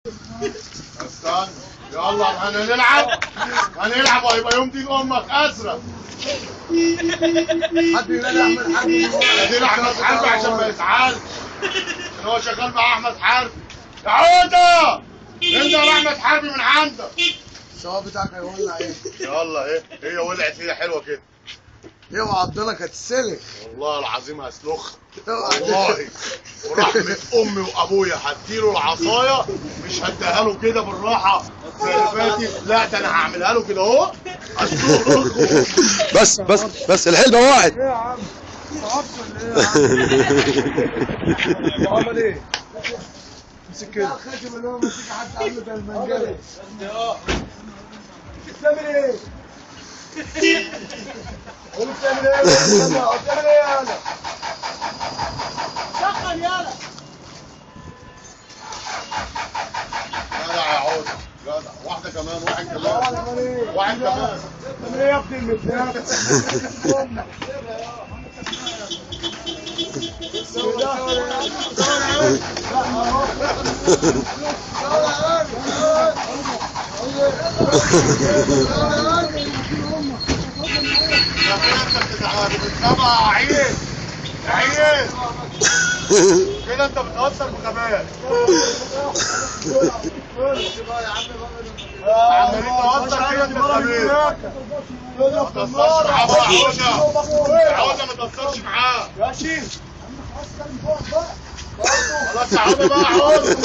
استنى يلا هنلعب وهيبقى يوم دين امك ازرق. حد ينادي احمد حربي نادي احمد حربي عشان ما يزعلش، عشان هو شغال مع احمد حربي. يا عوده انت احمد حربي من عندك. السواق بتاعك هيولع ايه؟ يلا ايه هي ولعت هي حلوه كده. ايه وعضلك هتتسلك. والله العظيم هسلخها والله، ورحمة امي وابويا هديله العصايه، مش هديها له كده بالراحه زي اللي فاتت، لا ده انا هعملها له كده اهو اسلخه. بس الحلبة واحد. ايه يا عم؟ صعبت ولا ايه يا عم؟ عمل ايه؟ امسك كده. الخاتم اللي هو ماسك حد عامله زي المنجله. بتعمل ايه؟ قول بتعمل ايه؟ بتعمل ايه يالا؟ شغل يالا. جدع يا عوده جدع، واحده كمان واحد كمان واحد كمان. بتعمل ايه يا ابني المتنافس؟ بتتابع عيد عيد كده، انت بتهزر بغباء. عمالين نهزر كده انت بغباء. ما تهزرش معاه بقى يا عوده، ما تهزرش معاه يا شيخ. خلاص يا عوده بقى يا عوده.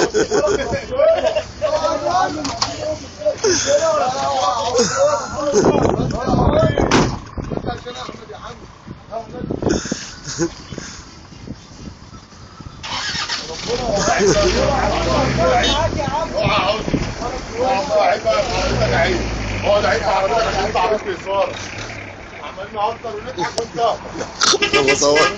اقعد عيد في عربيتك عشان انت عربيتك اثاره. عمالين نهزر ونضحك وانت بصور